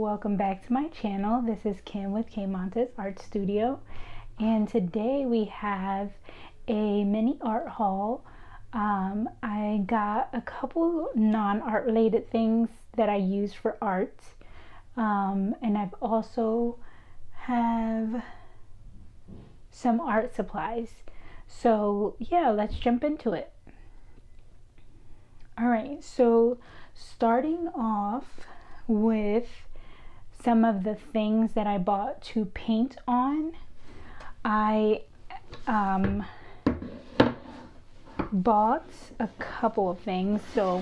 welcome back to my channel. This is Kim with K Montes Art Studio, and today we have a mini art haul. I got a couple non-art related things that I use for art, and I've also have some art supplies. So yeah, let's jump into it. All right, so starting off with some of the things that I bought to paint on. I bought a couple of things, so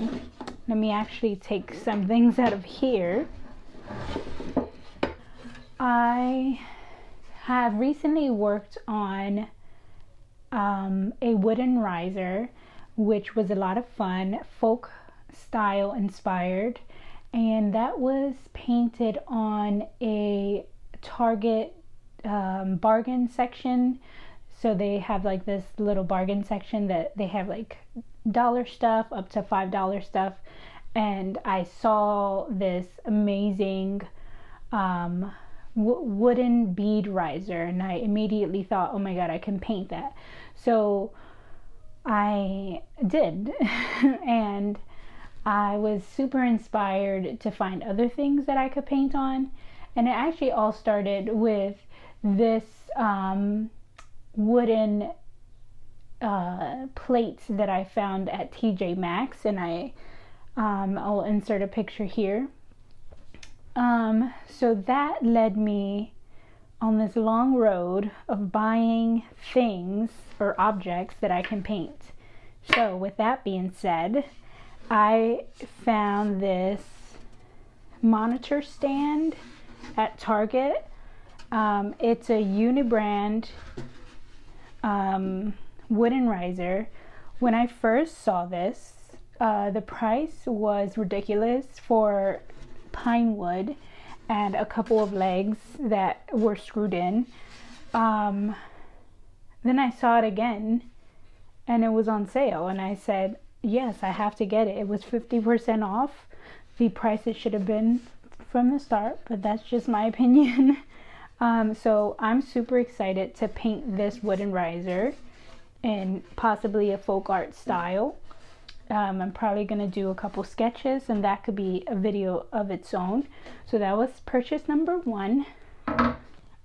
let me actually take some things out of here. I have recently worked on a wooden riser, which was a lot of fun, folk style inspired, and that was painted on a Target bargain section. So they have like this little bargain section that they have like dollar stuff up to $5 stuff, and I saw this amazing wooden bead riser, and I immediately thought, oh my god, I can paint that. So I did and I was super inspired to find other things that I could paint on, and it actually all started with this wooden plates that I found at TJ Maxx, and I'll insert a picture here. So that led me on this long road of buying things or objects that I can paint. So with that being said, I found this monitor stand at Target. It's a Unibrand wooden riser. When I first saw this, the price was ridiculous for pine wood and a couple of legs that were screwed in. Then I saw it again and it was on sale, and I said, yes, I have to get it. It was 50% off the price it should have been from the start, but that's just my opinion. So I'm super excited to paint this wooden riser in possibly a folk art style. I'm probably gonna do a couple sketches, and that could be a video of its own. So that was purchase number one.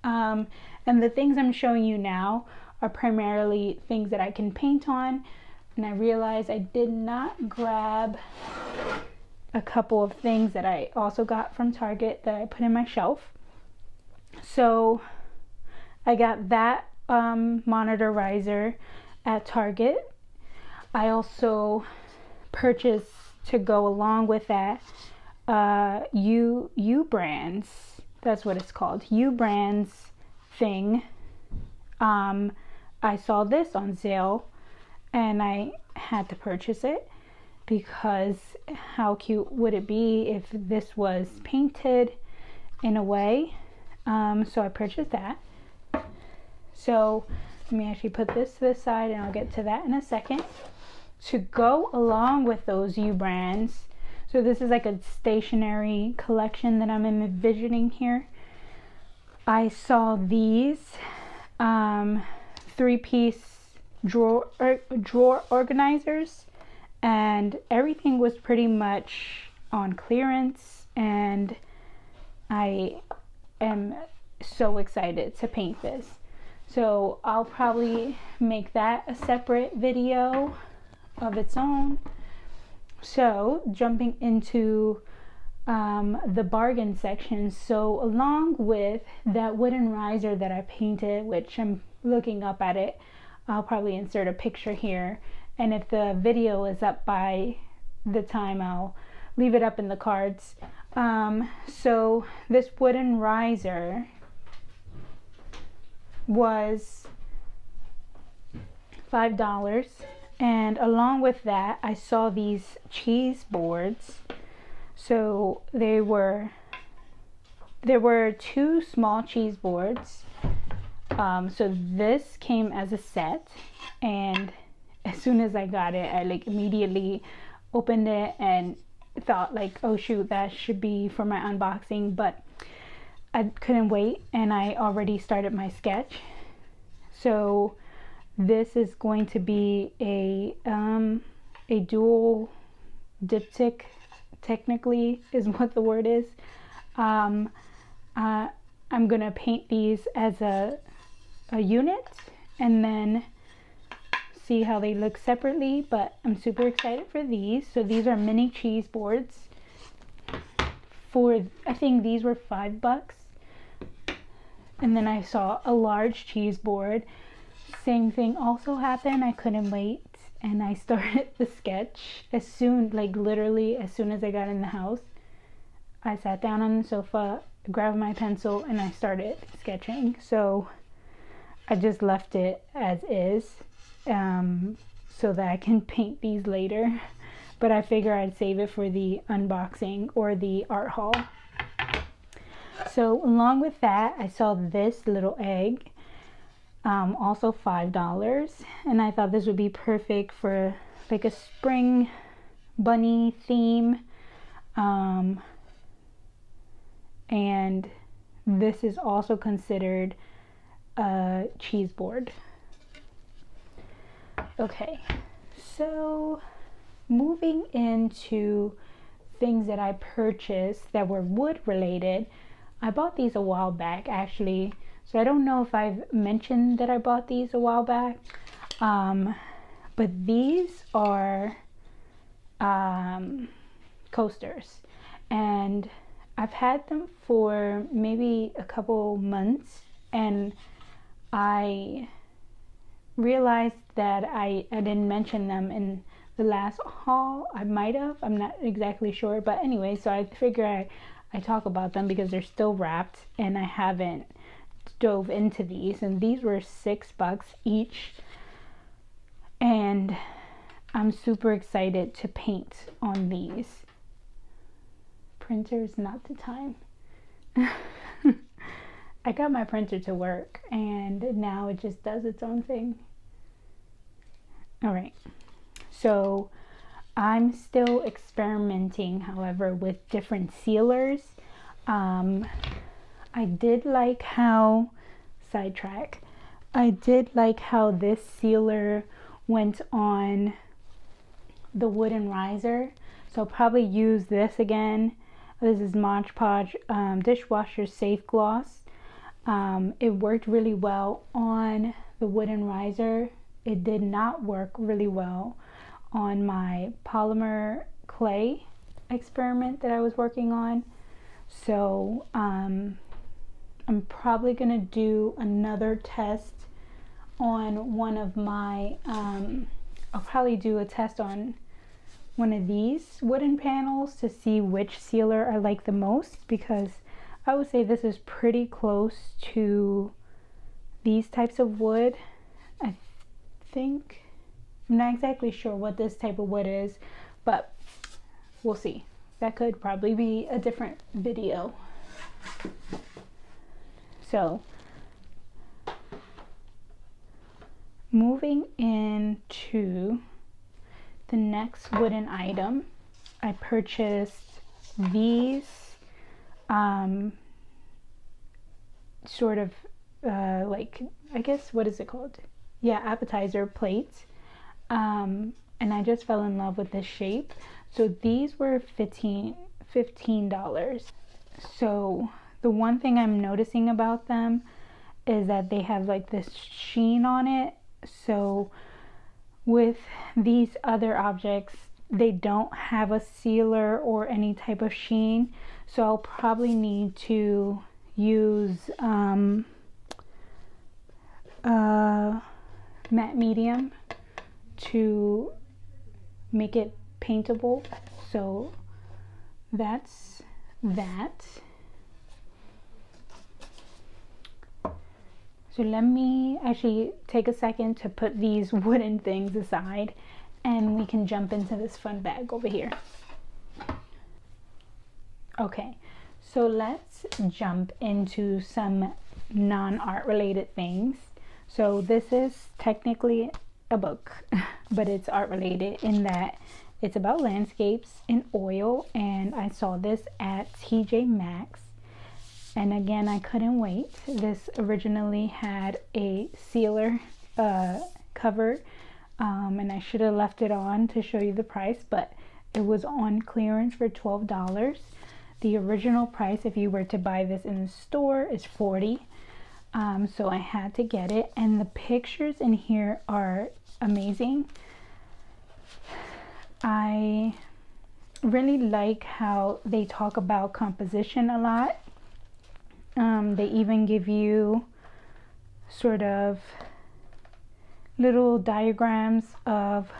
And the things I'm showing you now are primarily things that I can paint on. And I realized I did not grab a couple of things that I also got from Target that I put in my shelf. So I got that monitor riser at Target. I also purchased, to go along with that, U-Brands, that's what it's called, U-Brands thing. I saw this on sale and I had to purchase it because how cute would it be if this was painted in a way. So I purchased that. So let me actually put this to the side and I'll get to that in a second. To go along with those U-Brands, so this is like a stationery collection that I'm envisioning here. I saw these 3-piece drawer organizers, and everything was pretty much on clearance, and I am so excited to paint this. So I'll probably make that a separate video of its own. So jumping into the bargain section, so along with that wooden riser that I painted, which I'm looking up at it, I'll probably insert a picture here, and if the video is up by the time, I'll leave it up in the cards. So this wooden riser was $5, and along with that I saw these cheese boards. So there were 2 small cheese boards. So this came as a set, and as soon as I got it, I like immediately opened it and thought like, oh shoot, that should be for my unboxing, but I couldn't wait, and I already started my sketch. So this is going to be a dual diptych, technically is what the word is. I'm gonna paint these as a unit and then see how they look separately, but I'm super excited for these. So these are mini cheese boards. I think these were $5. And then I saw a large cheese board. Same thing also happened. I couldn't wait, and I started the sketch as soon, like literally as soon as I got in the house. I sat down on the sofa, grabbed my pencil, and I started sketching. So I just left it as is, so that I can paint these later. But I figure I'd save it for the unboxing or the art haul. So along with that, I saw this little egg, also $5, and I thought this would be perfect for like a spring bunny theme. And this is also considered a cheese board. Okay, so moving into things that I purchased that were wood related. I bought these a while back actually, so I don't know if I've mentioned that I bought these a while back, but these are coasters, and I've had them for maybe a couple months, and I realized that I didn't mention them in the last haul. I might have, I'm not exactly sure, but anyway, so I figure I talk about them because they're still wrapped and I haven't dove into these, and these were $6 each, and I'm super excited to paint on these. Printer's not the time. I got my printer to work and now it just does its own thing. All right, so I'm still experimenting, however, with different sealers. I did like how, sidetrack, I did like how this sealer went on the wooden riser. So I'll probably use this again. This is Mod Podge Dishwasher Safe Gloss. It worked really well on the wooden riser. It did not work really well on my polymer clay experiment that I was working on. So I'm probably gonna do another test on one of my, I'll probably do a test on one of these wooden panels to see which sealer I like the most, because I would say this is pretty close to these types of wood. I think, I'm not exactly sure what this type of wood is, but we'll see. That could probably be a different video. So moving into the next wooden item, I purchased these sort of like, I guess, what is it called? Yeah, appetizer plates. And I just fell in love with this shape. So these were $15. So the one thing I'm noticing about them is that they have like this sheen on it. So with these other objects, they don't have a sealer or any type of sheen. So I'll probably need to use matte medium to make it paintable. So that's that. So let me actually take a second to put these wooden things aside and we can jump into this fun bag over here. Okay, so let's jump into some non-art related things. So this is technically a book, but it's art related in that it's about landscapes in oil, and I saw this at TJ Maxx, And again, I couldn't wait. This originally had a sealer cover, and I should have left it on to show you the price, but it was on clearance for $12. The original price, if you were to buy this in the store, is $40. So I had to get it, and the pictures in here are amazing. I really like how they talk about composition a lot. They even give you sort of little diagrams of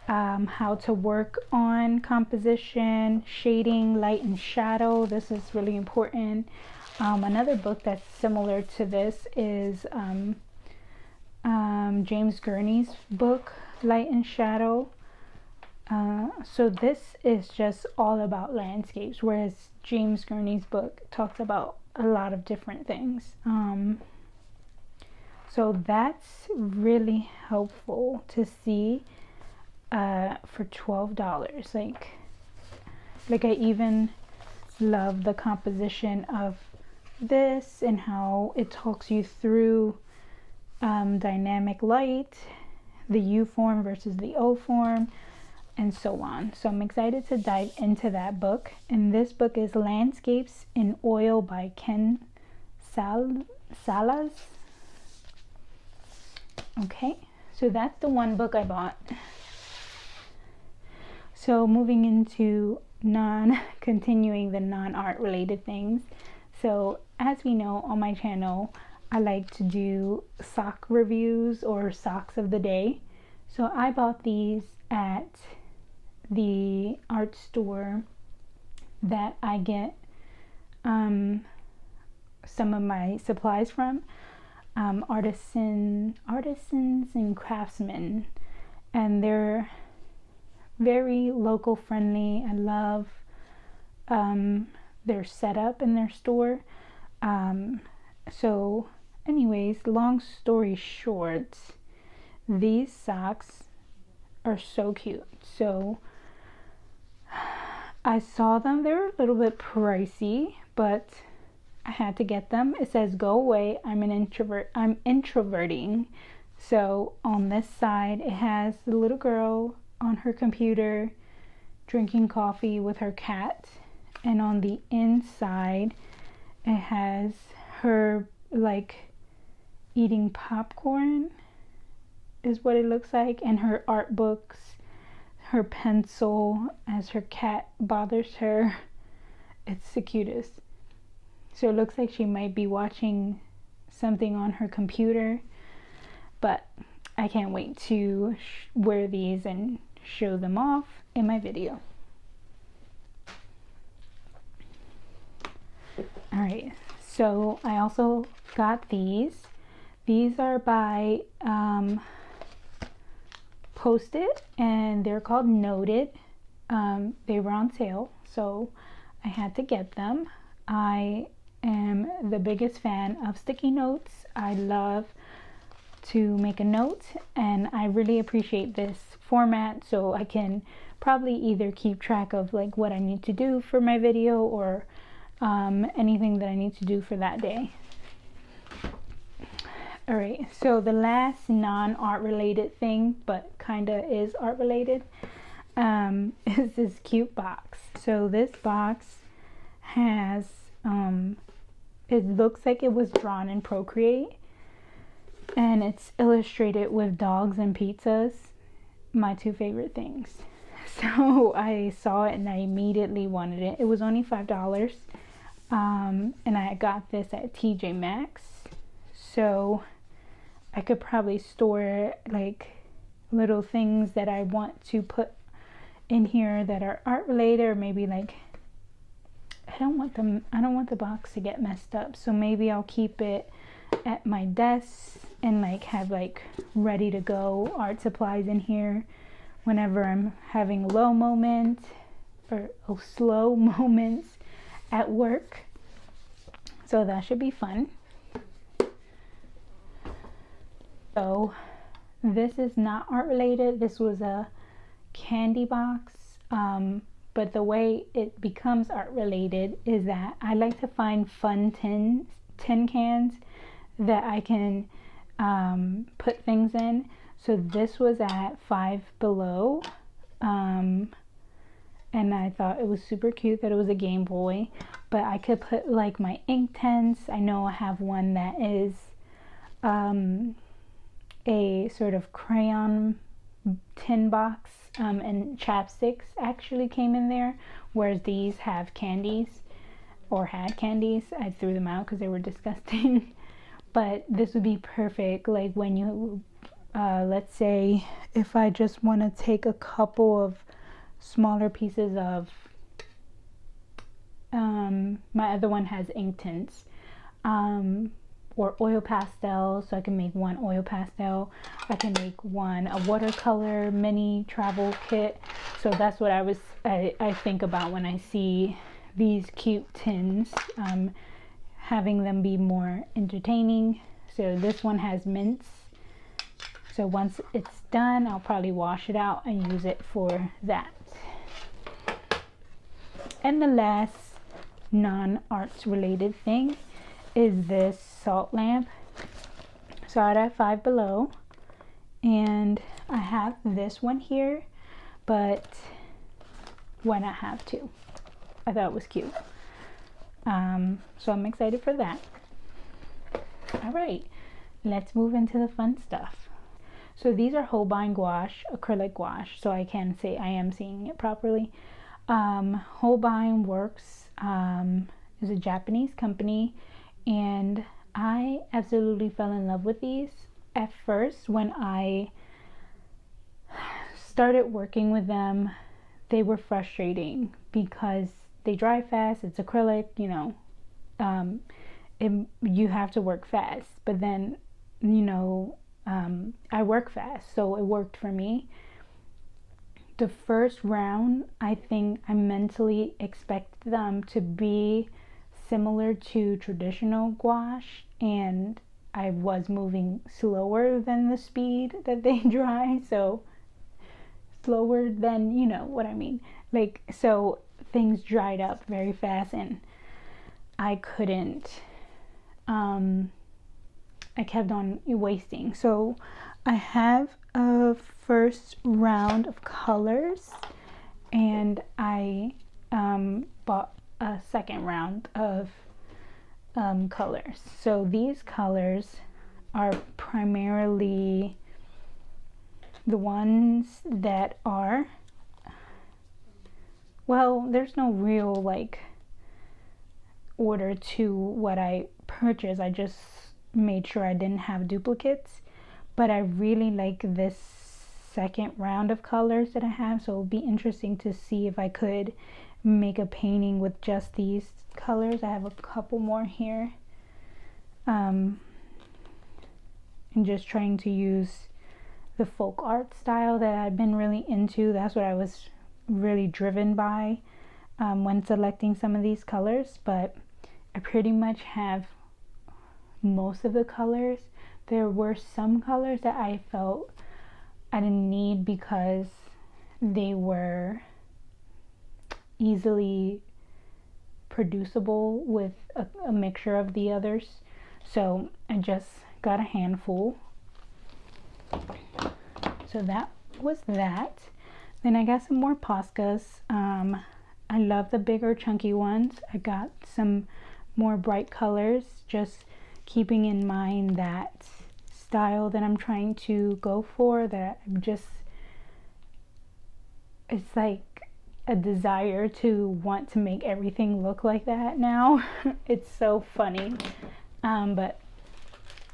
how to work on composition, shading, light and shadow. This is really important. Another book that's similar to this is James Gurney's book, Light and Shadow. So this is just all about landscapes, whereas James Gurney's book talks about a lot of different things. So that's really helpful to see for $12. Like I even love the composition of this and how it talks you through dynamic light, the U form versus the O form, and so on. So I'm excited to dive into that book. And this book is Landscapes in Oil by Ken Salas. Okay, so that's the one book I bought. So moving into continuing the non-art related things. So as we know on my channel, I like to do sock reviews or socks of the day. So I bought these at the art store that I get some of my supplies from, Artisans and Craftsmen, and they're very local friendly. I love their setup in their store. So anyways, long story short, these socks are so cute. So I saw them. They were a little bit pricey, but I had to get them. It says, "Go away, I'm an introvert. I'm introverting." So on this side, it has the little girl on her computer drinking coffee with her cat. And on the inside, it has her like eating popcorn is what it looks like, and her art books, her pencil as her cat bothers her. It's the cutest. So it looks like she might be watching something on her computer, but I can't wait to wear these and show them off in my video. Alright, so I also got these. These are by Post-it, and they're called Noted. They were on sale, so I had to get them. I am the biggest fan of sticky notes. I love to make a note, and I really appreciate this format, so I can probably either keep track of like what I need to do for my video or anything that I need to do for that day. Alright, so the last non-art related thing, but kinda is art related, is this cute box. So this box has, it looks like it was drawn in Procreate, and it's illustrated with dogs and pizzas, my two favorite things. So I saw it and I immediately wanted it. It was only $5, and I got this at TJ Maxx. So I could probably store like little things that I want to put in here that are art related, or maybe like I don't want the box to get messed up, so maybe I'll keep it at my desk and like have like ready to go art supplies in here whenever I'm having a low moment or slow moments at work. So that should be fun. So this is not art related. This was a candy box but the way it becomes art related is that I like to find fun tin cans that I can put things in. So this was at Five Below, and I thought it was super cute that it was a Game Boy, but I could put like my ink tents. I know I have one that is a sort of crayon tin box, and chapsticks actually came in there, whereas these have candies, or had candies. I threw them out because they were disgusting. But this would be perfect, like when you let's say if I just want to take a couple of smaller pieces of my other one has ink tints, or oil pastel, so I can make one oil pastel. I can make one a watercolor mini travel kit. So that's what I think about when I see these cute tins, having them be more entertaining. So this one has mints, so once it's done I'll probably wash it out and use it for that. And the last non-arts related thing is this salt lamp. Saw it at Five Below, and I have this one here, but why not have two? I thought it was cute. So I'm excited for that. All right, let's move into the fun stuff. So these are Holbein gouache, acrylic gouache, so I can say I am seeing it properly. Holbein Works is a Japanese company, and I absolutely fell in love with these. At first, when I started working with them, they were frustrating because they dry fast. It's acrylic, you know, you have to work fast, but then, you know, I work fast, so it worked for me. The first round, I think I mentally expected them to be similar to traditional gouache, and I was moving slower than the speed that they dry, so slower than, you know what I mean, like, so things dried up very fast and I couldn't, I kept on wasting. So I have a first round of colors, and I bought a second round of colors. So these colors are primarily the ones that are, well, there's no real like order to what I purchased. I just made sure I didn't have duplicates, but I really like this second round of colors that I have, so it'll be interesting to see if I could make a painting with just these colors. I have a couple more here, and just trying to use the folk art style that I've been really into. That's what I was really driven by when selecting some of these colors, but I pretty much have most of the colors. There were some colors that I felt I didn't need because they were easily producible with a mixture of the others, so I just got a handful. So that was that. Then I got some more Poscas. I love the bigger chunky ones. I got some more bright colors, just keeping in mind that style that I'm trying to go for, that I'm just, it's like a desire to want to make everything look like that now. It's so funny, but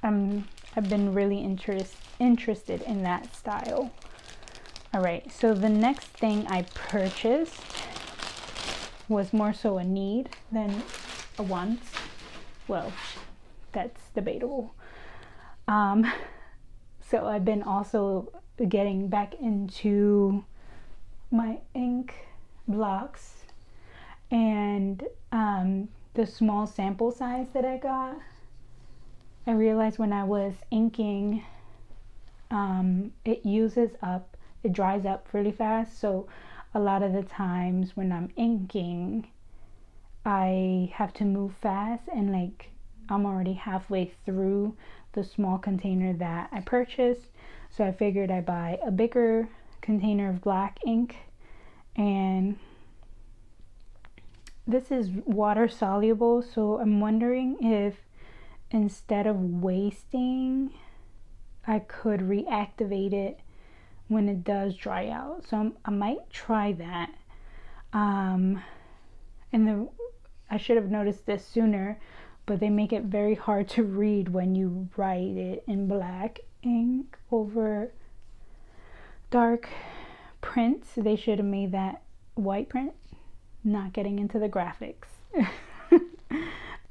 I've been really interested in that style. All right, so the next thing I purchased was more so a need than a want. Well, that's debatable. So I've been also getting back into my ink blocks, and the small sample size that I got, I realized when I was inking, it dries up really fast, so a lot of the times when I'm inking, I have to move fast, and like I'm already halfway through the small container that I purchased. So I figured I'd buy a bigger container of black ink. And this is water soluble, so I'm wondering if instead of wasting, I could reactivate it when it does dry out. So I might try that. And I should have noticed this sooner, but they make it very hard to read when you write it in black ink over dark print. They should have made that white print. Not getting into the graphics.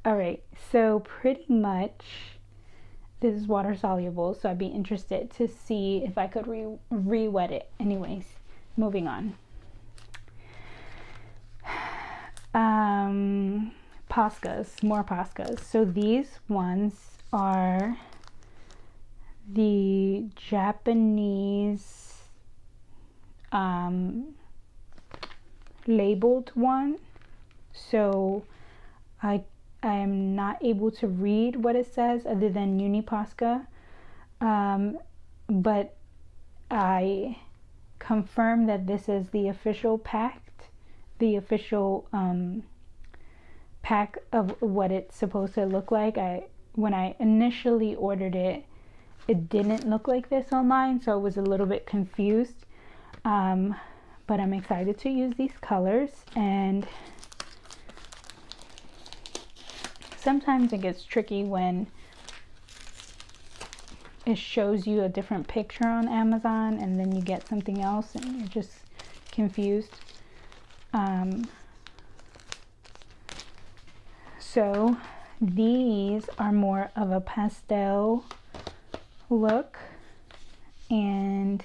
All right, so pretty much this is water soluble, so I'd be interested to see if I could re-wet it. Anyways, moving on. Poscas, more Poscas. So these ones are the Japanese labeled one. So I am not able to read what it says other than Uni Posca, but I confirm that this is the official pack of what it's supposed to look like. When I initially ordered it, it didn't look like this online, so I was a little bit confused. But I'm excited to use these colors, and sometimes it gets tricky when it shows you a different picture on Amazon and then you get something else and you're just confused. So these are more of a pastel look, and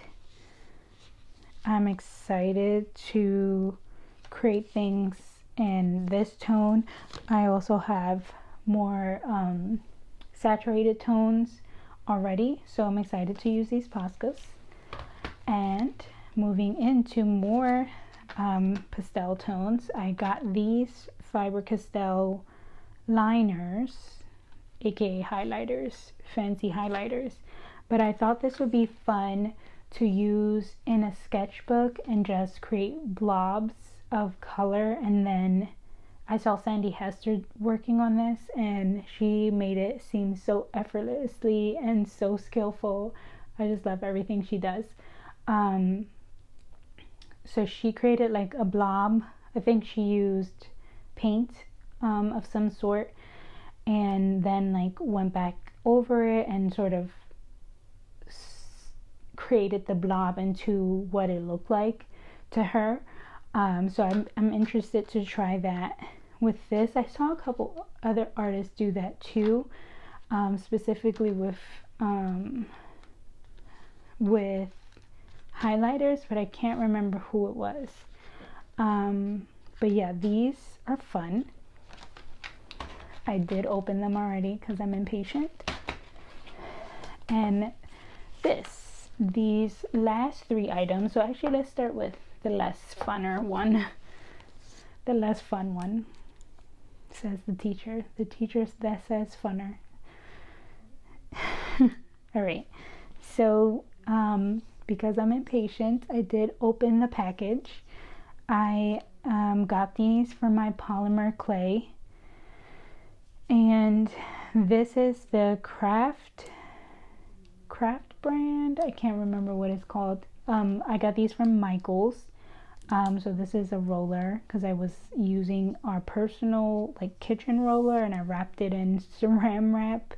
I'm excited to create things in this tone. I also have more saturated tones already, so I'm excited to use these Poscas. And moving into more pastel tones, I got these Faber-Castell liners, aka highlighters, fancy highlighters. But I thought this would be fun to use in a sketchbook and just create blobs of color. And then I saw Sandy Hester working on this, and she made it seem so effortlessly and so skillful. I just love everything she does. So she created like a blob. I think she used paint of some sort, and then like went back over it and sort of created the blob into what it looked like to her. So I'm interested to try that with this. I saw a couple other artists do that too, specifically with highlighters, but I can't remember who it was. But yeah, these are fun. I did open them already because I'm impatient. And these last three items, so actually let's start with the less funner one. The less fun one, says the teacher. The teacher that says funner. All right, so because I'm impatient, I did open the package. I got these from my polymer clay, and this is the craft brand. I can't remember what it's called. I got these from Michael's. So this is a roller because I was using our personal like kitchen roller, and I wrapped it in saran wrap,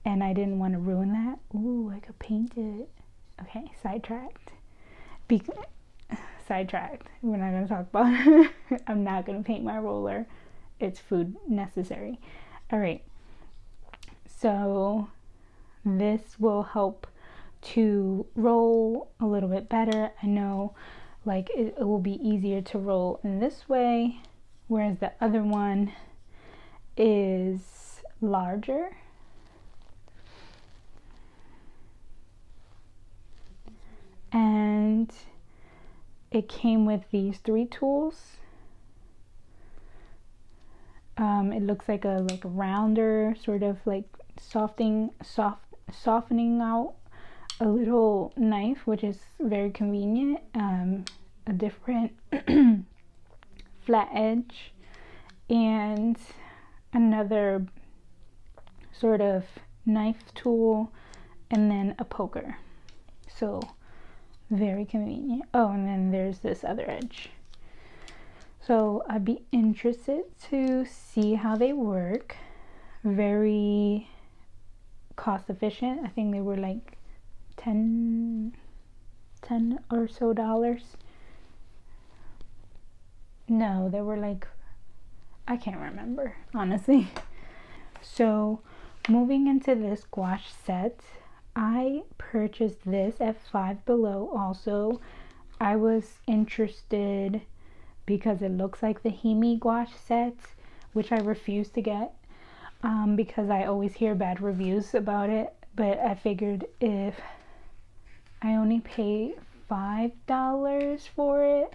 and I didn't want to ruin that. Ooh, I could paint it. Okay, sidetracked. Sidetracked. We're not going to talk about I'm not going to paint my roller. It's food necessary. All right. So this will help to roll a little bit better. I know like it will be easier to roll in this way, whereas the other one is larger. And it came with these 3 tools. It looks like a rounder, sort of like softening out a little knife, which is very convenient. A different flat edge, and another sort of knife tool, and then a poker. So very convenient. Oh, and then there's this other edge. So I'd be interested to see how they work. Very cost efficient. I think they were like 10 or so dollars. No, they were like, I can't remember, honestly. So moving into this gouache set, I purchased this at Five Below also. I was interested because it looks like the Himi gouache set, which I refuse to get because I always hear bad reviews about it. But I figured if I only pay $5 for it,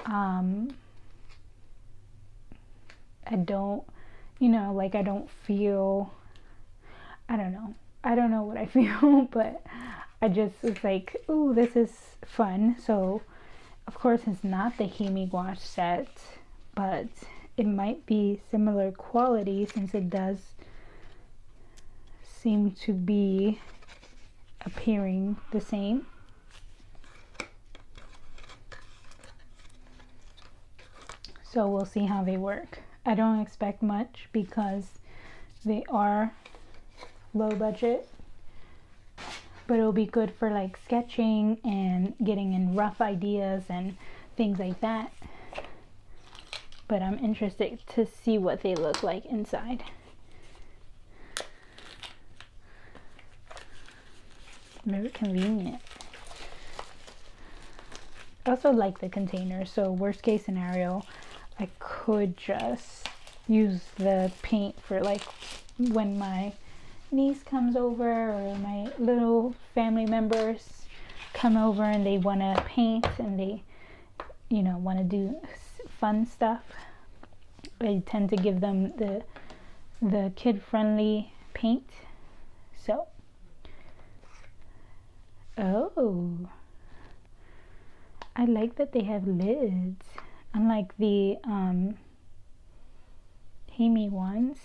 I don't, like I don't feel, I don't know what I feel, but I just was like, ooh, this is fun. So of course it's not the Himi gouache set, but it might be similar quality since it does seem to be appearing the same. So we'll see how they work. I don't expect much because they are low budget, but it'll be good for like sketching and getting in rough ideas and things like that. But I'm interested to see what they look like inside. Very convenient. I also like the container, so worst case scenario, I could just use the paint for like when my niece comes over or my little family members come over and they want to paint and they want to do fun stuff. I tend to give them the kid-friendly paint. So I like that they have lids, unlike the Himi ones.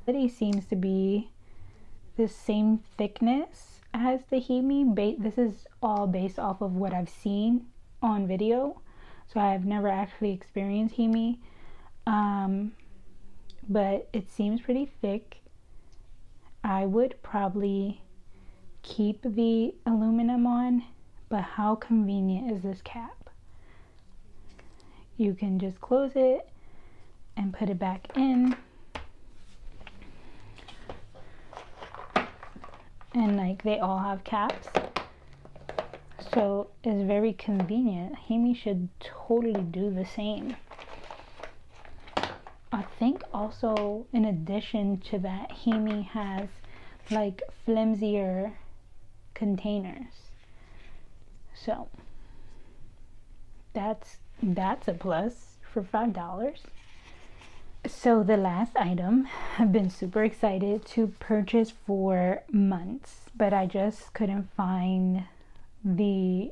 It seems to be the same thickness as the Himi. This is all based off of what I've seen on video, so I've never actually experienced Himi, but it seems pretty thick. I would probably keep the aluminum on, but how convenient is this cap? You can just close it and put it back in, and like they all have caps, so it's very convenient. Himi should totally do the same. I think also in addition to that, Himi has like flimsier containers, so that's a plus for $5. So the last item I've been super excited to purchase for months, but I just couldn't find the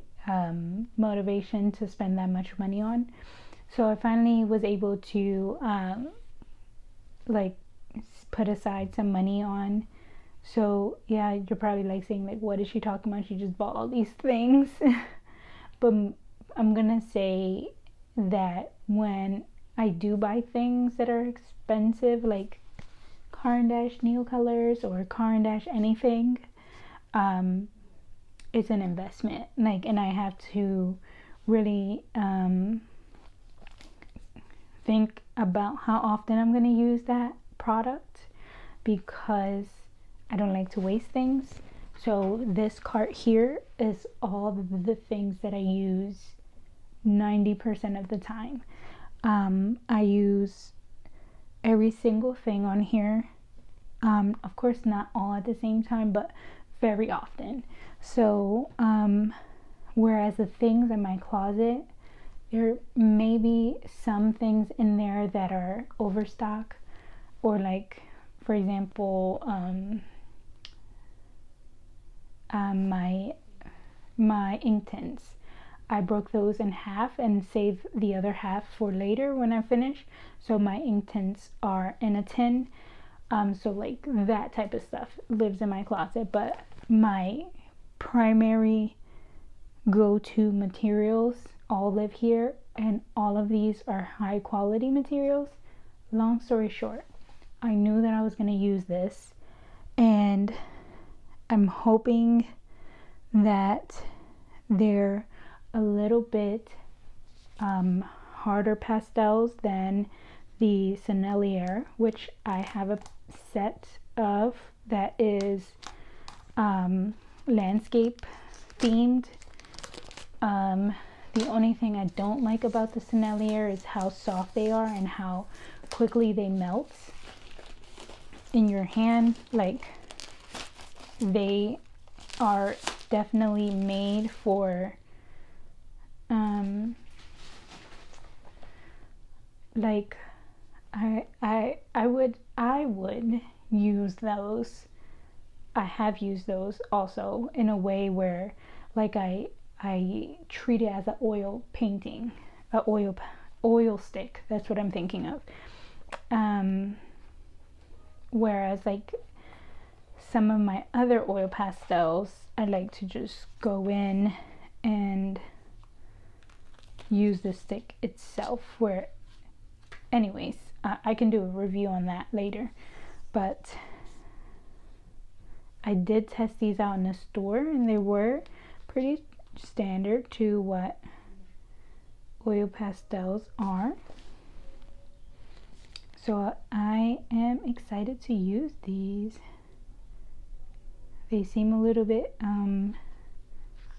motivation to spend that much money on. So I finally was able to like put aside some money on. So yeah, you're probably like saying like, what is she talking about? She just bought all these things. But I'm gonna say that when I do buy things that are expensive, like Caran d'Ache nail colors or Caran d'Ache anything, it's an investment. Like, and I have to really think about how often I'm going to use that product, because I don't like to waste things. So this cart here is all the things that I use 90% of the time. I use every single thing on here. Of course not all at the same time, but very often. So whereas the things in my closet, there may be some things in there that are overstock, or like, for example, my ink tints. I broke those in half and saved the other half for later when I finish. So my ink tints are in a tin. So like that type of stuff lives in my closet, but my primary go-to materials all live here, and all of these are high quality materials. Long story short, I knew that I was going to use this, and I'm hoping that they're a little bit harder pastels than the Sennelier, which I have a set of that is landscape themed. The only thing I don't like about the Sennelier is how soft they are and how quickly they melt in your hand. Like, they are definitely made for like I would use those. I have used those also in a way where like I treat it as an oil painting, a oil stick. That's what I'm thinking of. Whereas like some of my other oil pastels, I like to just go in and use the stick itself. Where, anyways, I can do a review on that later. But I did test these out in the store, and they were pretty standard to what oil pastels are. So I am excited to use these. They seem a little bit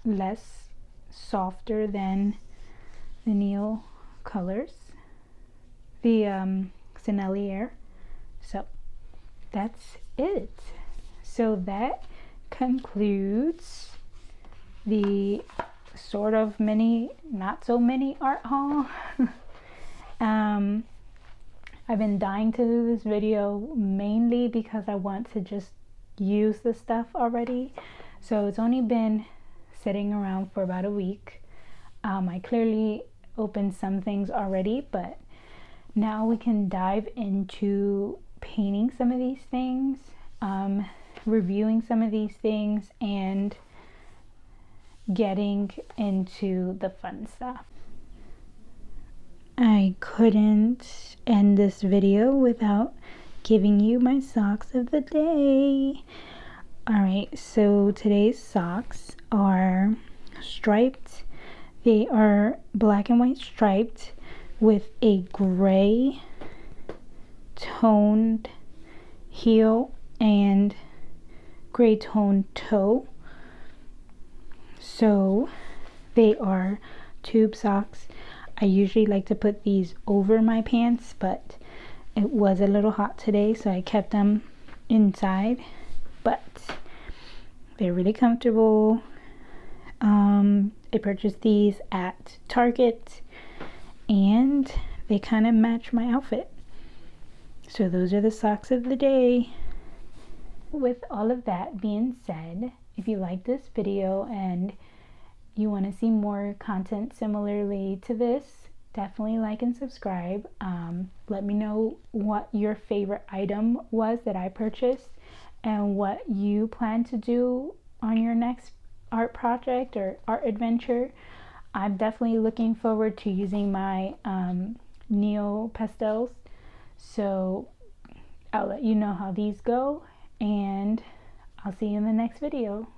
less softer than the Neil colors, the Sennelier. So that's it. So that concludes the sort of mini, not so mini art haul. I've been dying to do this video mainly because I want to just use the stuff already. So it's only been sitting around for about a week. I clearly opened some things already, but now we can dive into painting some of these things, reviewing some of these things, and getting into the fun stuff. I couldn't end this video without giving you my socks of the day. Alright, so today's socks are striped. They are black and white striped with a gray toned heel and gray toned toe. So they are tube socks. I usually like to put these over my pants, but it was a little hot today, so I kept them inside. But they're really comfortable. I purchased these at Target, and they kind of match my outfit. So those are the socks of the day. With all of that being said, if you like this video and you want to see more content similarly to this, definitely like and subscribe. Let me know what your favorite item was that I purchased and what you plan to do on your next art project or art adventure. I'm definitely looking forward to using my Neil pastels, so I'll let you know how these go, and I'll see you in the next video.